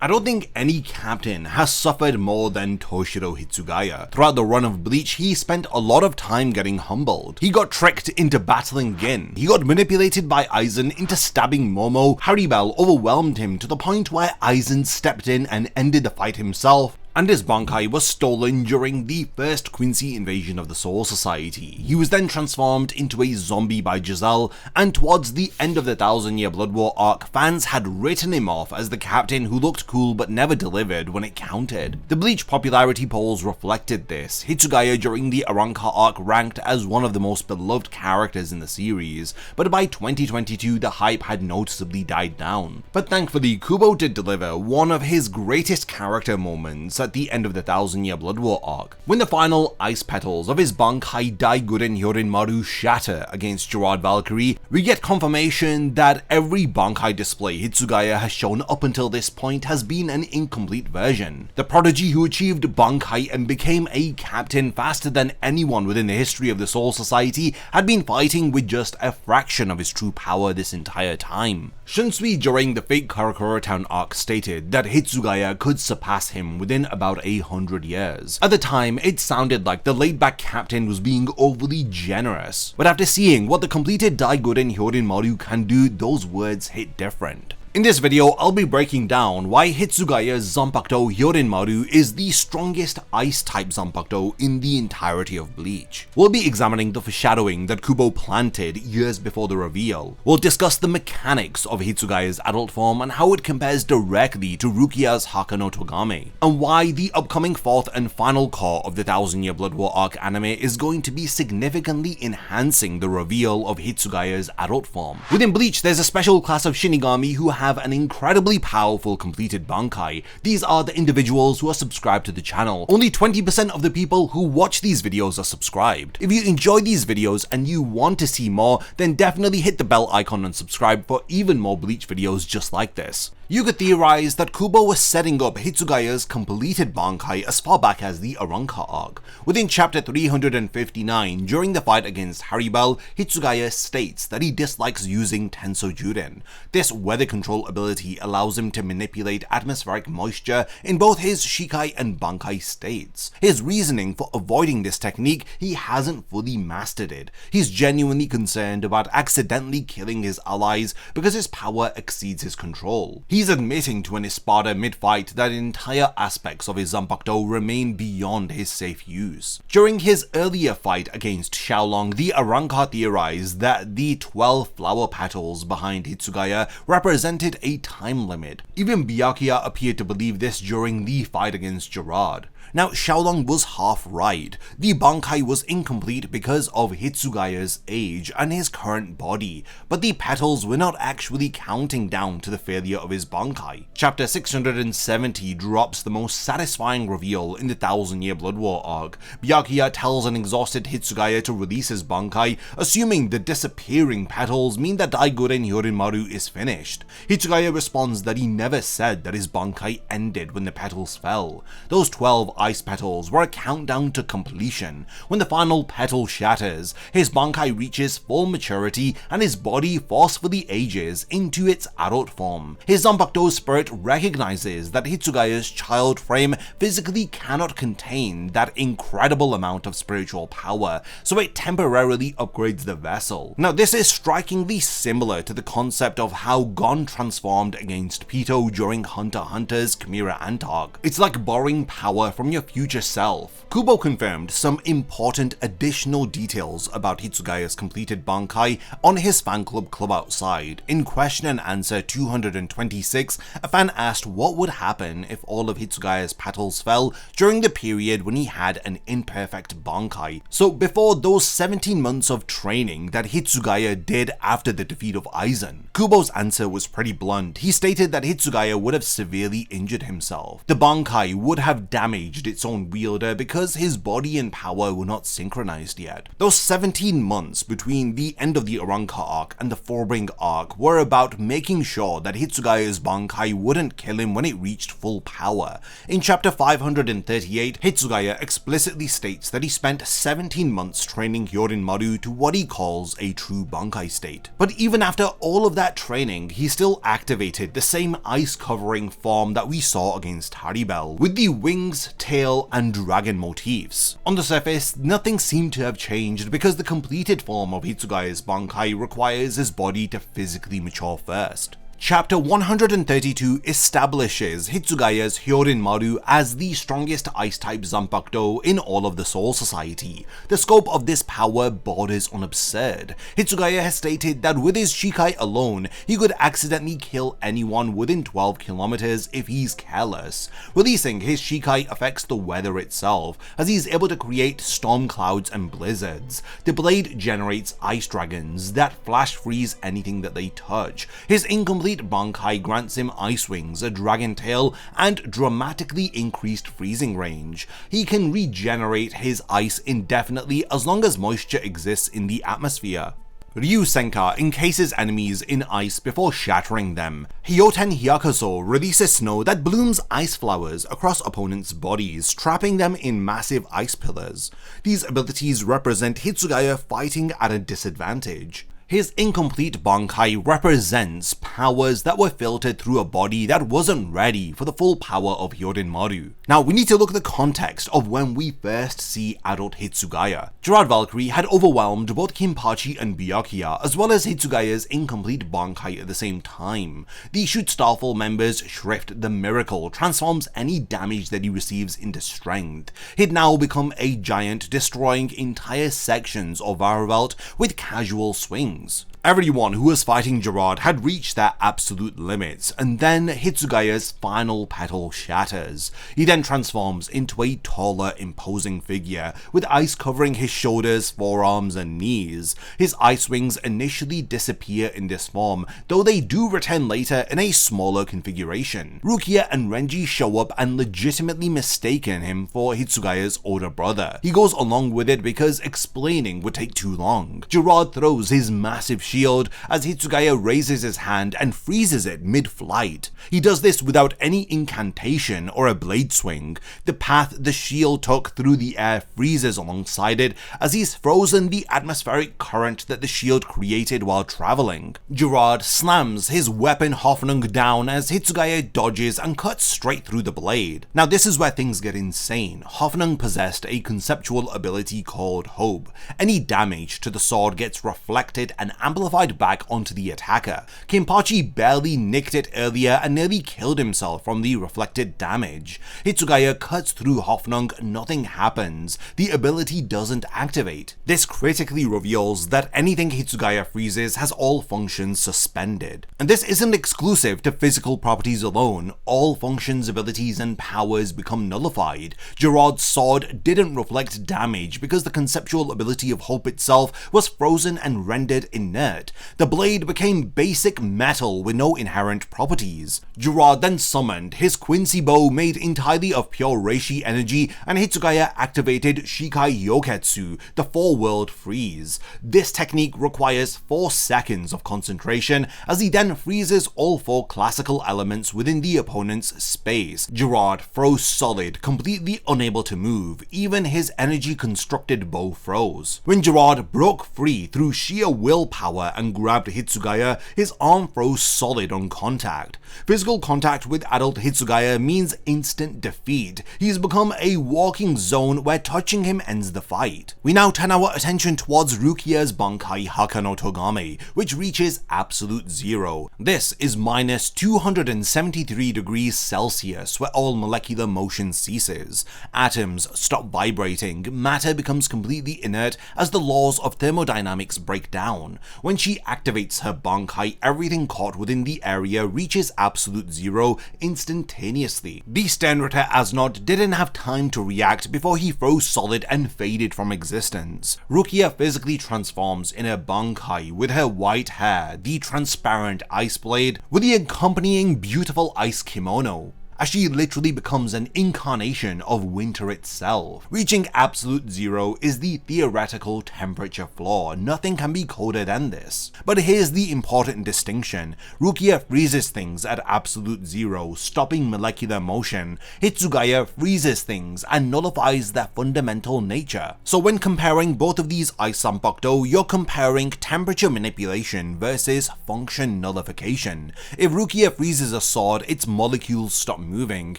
I don't think any captain has suffered more than Toshiro Hitsugaya. Throughout the run of Bleach, he spent a lot of time getting humbled. He got tricked into battling Gin. He got manipulated by Aizen into stabbing Momo. Haribel overwhelmed him to the point where Aizen stepped in and ended the fight himself. And his Bankai was stolen during the first Quincy invasion of the Soul Society. He was then transformed into a zombie by Giselle, and towards the end of the 1000-Year Blood War arc, fans had written him off as the captain who looked cool but never delivered when it counted. The Bleach popularity polls reflected this. Hitsugaya during the Arrancar arc ranked as one of the most beloved characters in the series, but by 2022 the hype had noticeably died down. But thankfully, Kubo did deliver one of his greatest character moments at the end of the 1000-Year Blood War arc. When the final ice petals of his Bankai Daiguren Hyorinmaru shatter against Gerard Valkyrie, we get confirmation that every Bankai display Hitsugaya has shown up until this point has been an incomplete version. The prodigy who achieved Bankai and became a captain faster than anyone within the history of the Soul Society had been fighting with just a fraction of his true power this entire time. Shunsui during the fake Karakura Town arc stated that Hitsugaya could surpass him within about 100 years. At the time, it sounded like the laid-back captain was being overly generous, but after seeing what the completed Daiguren Hyorinmaru can do, those words hit different. In this video, I'll be breaking down why Hitsugaya's Zanpakuto Hyorinmaru is the strongest ice-type Zanpakuto in the entirety of Bleach. We'll be examining the foreshadowing that Kubo planted years before the reveal. We'll discuss the mechanics of Hitsugaya's adult form and how it compares directly to Rukia's Haka no Togame, and why the upcoming fourth and final core of the 1000-Year Blood War arc anime is going to be significantly enhancing the reveal of Hitsugaya's adult form. Within Bleach, there's a special class of Shinigami who have an incredibly powerful completed Bankai. These are the individuals who are subscribed to the channel. Only 20% of the people who watch these videos are subscribed. If you enjoy these videos and you want to see more, then definitely hit the bell icon and subscribe for even more Bleach videos just like this. You could theorize that Kubo was setting up Hitsugaya's completed Bankai as far back as the Arrancar arc. Within chapter 359, during the fight against Haribel, Hitsugaya states that he dislikes using Tenso Juren. This weather control ability allows him to manipulate atmospheric moisture in both his Shikai and Bankai states. His reasoning for avoiding this technique, he hasn't fully mastered it. He's genuinely concerned about accidentally killing his allies because his power exceeds his control. He's admitting to an Espada mid-fight that entire aspects of his Zanpakuto remain beyond his safe use. During his earlier fight against Xiaolong, the Arrancar theorized that the 12 flower petals behind Hitsugaya represented a time limit. Even Byakuya appeared to believe this during the fight against Gerard. Now, Xiaolong was half right. The Bankai was incomplete because of Hitsugaya's age and his current body, but the petals were not actually counting down to the failure of his Bankai. Chapter 670 drops the most satisfying reveal in the 1000-Year Blood War arc. Byakuya tells an exhausted Hitsugaya to release his Bankai, assuming the disappearing petals mean that Daiguren Hyorinmaru is finished. Hitsugaya responds that he never said that his Bankai ended when the petals fell. Those 12 ice petals were a countdown to completion. When the final petal shatters, his Bankai reaches full maturity and his body forcefully ages into its adult form. His Zanpakuto spirit recognizes that Hitsugaya's child frame physically cannot contain that incredible amount of spiritual power, so it temporarily upgrades the vessel. Now, this is strikingly similar to the concept of how Gon transformed against Pito during Hunter x Hunter's Chimera Ant arc. It's like borrowing power from your future self. Kubo confirmed some important additional details about Hitsugaya's completed Bankai on his fan club outside. In question and answer 226, a fan asked what would happen if all of Hitsugaya's petals fell during the period when he had an imperfect Bankai. So before those 17 months of training that Hitsugaya did after the defeat of Aizen. Kubo's answer was pretty blunt. He stated that Hitsugaya would have severely injured himself. The Bankai would have damaged its own wielder because his body and power were not synchronized yet. Those 17 months between the end of the Arrancar arc and the Forbring arc were about making sure that Hitsugaya's Hitsugaya's Bankai wouldn't kill him when it reached full power. In chapter 538, Hitsugaya explicitly states that he spent 17 months training Hyorinmaru to what he calls a true Bankai state. But even after all of that training, he still activated the same ice-covering form that we saw against Haribel, with the wings, tail, and dragon motifs. On the surface, nothing seemed to have changed because the completed form of Hitsugaya's Bankai requires his body to physically mature first. Chapter 132 establishes Hitsugaya's Hyorinmaru as the strongest ice-type Zanpakuto in all of the Soul Society. The scope of this power borders on absurd. Hitsugaya has stated that with his Shikai alone, he could accidentally kill anyone within 12 kilometers if he's careless. Releasing his Shikai affects the weather itself, as he's able to create storm clouds and blizzards. The blade generates ice dragons that flash freeze anything that they touch. His incomplete Bankai grants him ice wings, a dragon tail, and dramatically increased freezing range. He can regenerate his ice indefinitely as long as moisture exists in the atmosphere. Ryu Senka encases enemies in ice before shattering them. Hyoten Hyakuso releases snow that blooms ice flowers across opponents' bodies, trapping them in massive ice pillars. These abilities represent Hitsugaya fighting at a disadvantage. His incomplete Bankai represents powers that were filtered through a body that wasn't ready for the full power of Hyorinmaru. Now, we need to look at the context of when we first see adult Hitsugaya. Gerard Valkyrie had overwhelmed both Kinpachi and Byakuya, as well as Hitsugaya's incomplete Bankai at the same time. The Shoot Starfall members' Shrift the Miracle transforms any damage that he receives into strength. He'd now become a giant, destroying entire sections of Varavelt with casual swings. Everyone who was fighting Gerard had reached their absolute limits, and then Hitsugaya's final petal shatters. He then transforms into a taller, imposing figure, with ice covering his shoulders, forearms, and knees. His ice wings initially disappear in this form, though they do return later in a smaller configuration. Rukia and Renji show up and legitimately mistaken him for Hitsugaya's older brother. He goes along with it because explaining would take too long. Gerard throws his massive shield as Hitsugaya raises his hand and freezes it mid-flight. He does this without any incantation or a blade swing. The path the shield took through the air freezes alongside it as he's frozen the atmospheric current that the shield created while traveling. Gerard slams his weapon Hoffnung down as Hitsugaya dodges and cuts straight through the blade. Now this is where things get insane. Hoffnung possessed a conceptual ability called Hope. Any damage to the sword gets reflected and amplified back onto the attacker. Kinpachi barely nicked it earlier and nearly killed himself from the reflected damage. Hitsugaya cuts through Hoffnung, nothing happens. The ability doesn't activate. This critically reveals that anything Hitsugaya freezes has all functions suspended. And this isn't exclusive to physical properties alone. All functions, abilities, and powers become nullified. Gerard's sword didn't reflect damage because the conceptual ability of Hope itself was frozen and rendered inert. The blade became basic metal with no inherent properties. Gerard then summoned his Quincy bow made entirely of pure Reishi energy, and Hitsugaya activated Shikai Yoketsu, the 4-world freeze. This technique requires 4 seconds of concentration as he then freezes all 4 classical elements within the opponent's space. Gerard froze solid, completely unable to move. Even his energy constructed bow froze. When Gerard broke free through sheer willpower and grabbed Hitsugaya, his arm froze solid on contact. Physical contact with adult Hitsugaya means instant defeat. He's become a walking zone where touching him ends the fight. We now turn our attention towards Rukia's Bankai Hakano Togame, which reaches absolute zero. This is minus 273 degrees Celsius, where all molecular motion ceases. Atoms stop vibrating, matter becomes completely inert as the laws of thermodynamics break down. When she activates her Bankai, everything caught within the area reaches absolute zero instantaneously. The Sternritter Asnod didn't have time to react before he froze solid and faded from existence. Rukia physically transforms in her Bankai with her white hair, the transparent ice blade, with the accompanying beautiful ice kimono. as she literally becomes an incarnation of winter itself. Reaching absolute zero is the theoretical temperature floor, nothing can be colder than this. But here's the important distinction: Rukia freezes things at absolute zero, stopping molecular motion. Histsugaya freezes things and nullifies their fundamental nature. So when comparing both of these ice sanpokdo, you're comparing temperature manipulation versus function nullification. If Rukia freezes a sword, its molecules stop moving.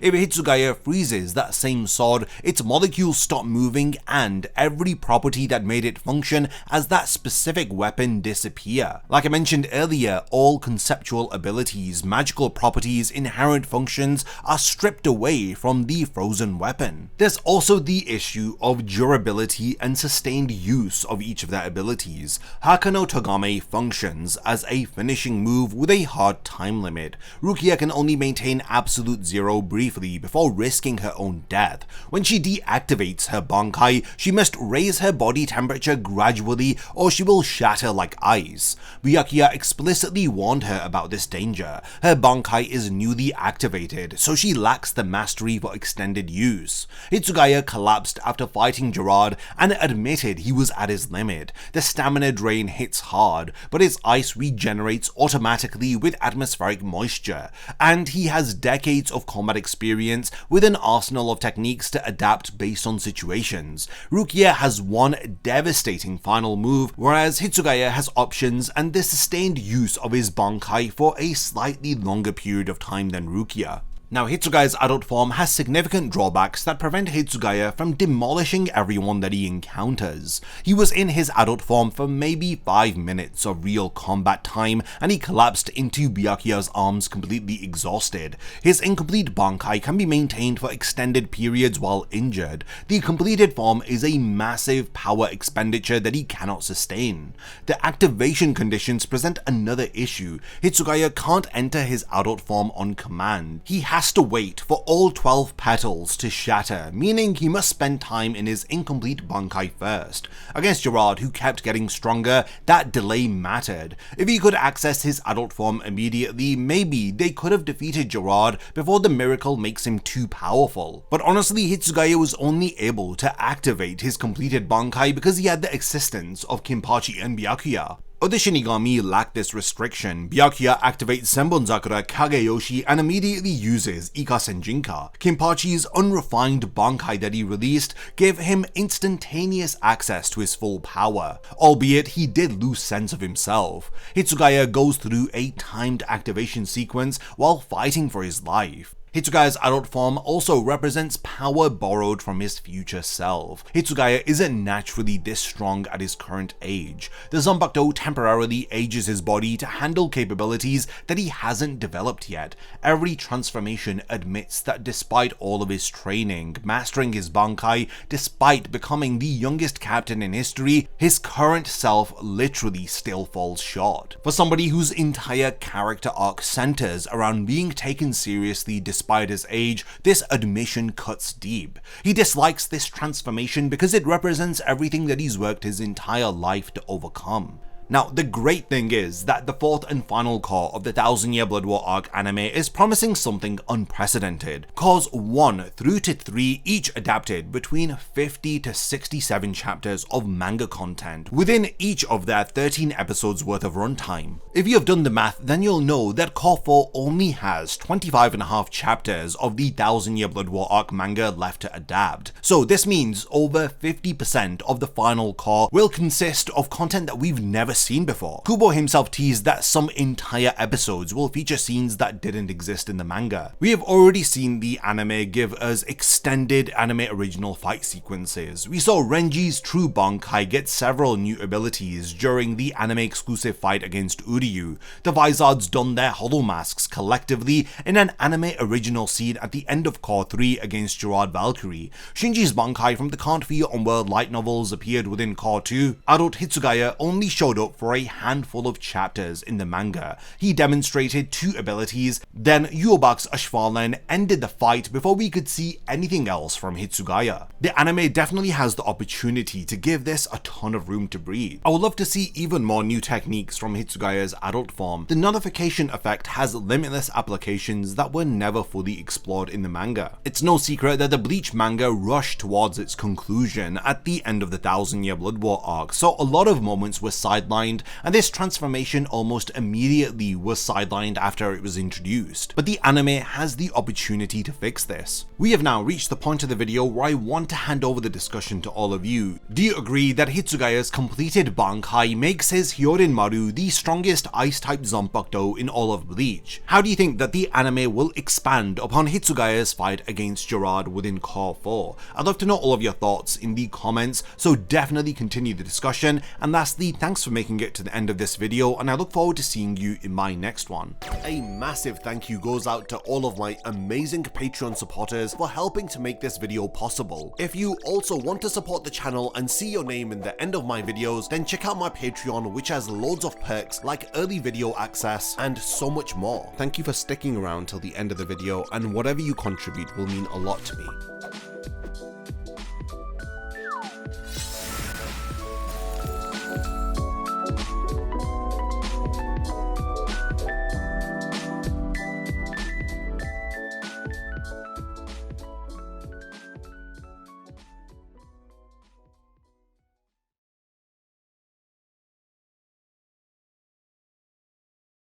If Histsugaya freezes that same sword, its molecules stop moving and every property that made it function as that specific weapon disappear. Like I mentioned earlier, all conceptual abilities, magical properties, inherent functions are stripped away from the frozen weapon. There's also the issue of durability and sustained use of each of their abilities. Hakano Togame functions as a finishing move with a hard time limit. Rukia can only maintain absolute zero briefly before risking her own death. When she deactivates her Bankai, she must raise her body temperature gradually or she will shatter like ice. Byakuya explicitly warned her about this danger. Her Bankai is newly activated, so she lacks the mastery for extended use. Histsugaya collapsed after fighting Gerard and admitted he was at his limit. The stamina drain hits hard, but his ice regenerates automatically with atmospheric moisture, and he has decades of combat experience with an arsenal of techniques to adapt based on situations. Rukia has one devastating final move, whereas Histsugaya has options and the sustained use of his Bankai for a slightly longer period of time than Rukia. Now, Hitsugaya's adult form has significant drawbacks that prevent Histsugaya from demolishing everyone that he encounters. He was in his adult form for maybe 5 minutes of real combat time, and he collapsed into Byakuya's arms completely exhausted. His incomplete Bankai can be maintained for extended periods while injured. The completed form is a massive power expenditure that he cannot sustain. The activation conditions present another issue. Histsugaya can't enter his adult form on command. He has to wait for all 12 petals to shatter, meaning he must spend time in his incomplete Bankai first. Against Gerard, who kept getting stronger, that delay mattered. If he could access his adult form immediately, maybe they could have defeated Gerard before the miracle makes him too powerful. But honestly, Histsugaya was only able to activate his completed Bankai because he had the assistance of Kinpachi and Byakuya. Other Shinigami lack this restriction. Byakuya activates Senbonzakura Kageyoshi and immediately uses Ika Senjinka. Kinpachi's unrefined Bankai that he released gave him instantaneous access to his full power, albeit he did lose sense of himself. Histsugaya goes through a timed activation sequence while fighting for his life. Hitsugaya's adult form also represents power borrowed from his future self. Histsugaya isn't naturally this strong at his current age. The Zanpakuto temporarily ages his body to handle capabilities that he hasn't developed yet. Every transformation admits that despite all of his training, mastering his Bankai, despite becoming the youngest captain in history, his current self literally still falls short. For somebody whose entire character arc centers around being taken seriously despite his age, this admission cuts deep. He dislikes this transformation because it represents everything that he's worked his entire life to overcome. Now, the great thing is that the fourth and final core of the 1000-Year Blood War arc anime is promising something unprecedented. Cores 1 through to 3 each adapted between 50 to 67 chapters of manga content within each of their 13 episodes worth of runtime. If you have done the math, then you'll know that Core 4 only has 25.5 chapters of the 1000-Year Blood War arc manga left to adapt. So this means over 50% of the final core will consist of content that we've never seen before. Kubo himself teased that some entire episodes will feature scenes that didn't exist in the manga. We have already seen the anime give us extended anime original fight sequences. We saw Renji's true Bankai get several new abilities during the anime exclusive fight against Uryu. The Vizards donned their hollow masks collectively in an anime original scene at the end of Core 3 against Gerard Valkyrie. Shinji's Bankai from the Can't Feel on World light novels appeared within Core 2. Adult Histsugaya only showed up for a handful of chapters in the manga. He demonstrated 2 abilities, then Yubak's Ashvalen ended the fight before we could see anything else from Hitsugaya. The anime definitely has the opportunity to give this a ton of room to breathe. I would love to see even more new techniques from Hitsugaya's adult form. The nullification effect has limitless applications that were never fully explored in the manga. It's no secret that the Bleach manga rushed towards its conclusion at the end of the 1000-year Blood War arc, so a lot of moments were sidelined, and this transformation almost immediately was sidelined after it was introduced. But the anime has the opportunity to fix this. We have now reached the point of the video where I want to hand over the discussion to all of you. Do you agree that Hitsugaya's completed Bankai makes his Hyorinmaru the strongest ice-type Zanpakuto in all of Bleach? How do you think that the anime will expand upon Hitsugaya's fight against Gerard within Core 4? I'd love to know all of your thoughts in the comments, so definitely continue the discussion. And lastly, thanks for making it to the end of this video, and I look forward to seeing you in my next one. A massive thank you goes out to all of my amazing Patreon supporters for helping to make this video possible. If you also want to support the channel and see your name in the end of my videos, then check out my Patreon, which has loads of perks like early video access and so much more. Thank you for sticking around till the end of the video, and whatever you contribute will mean a lot to me.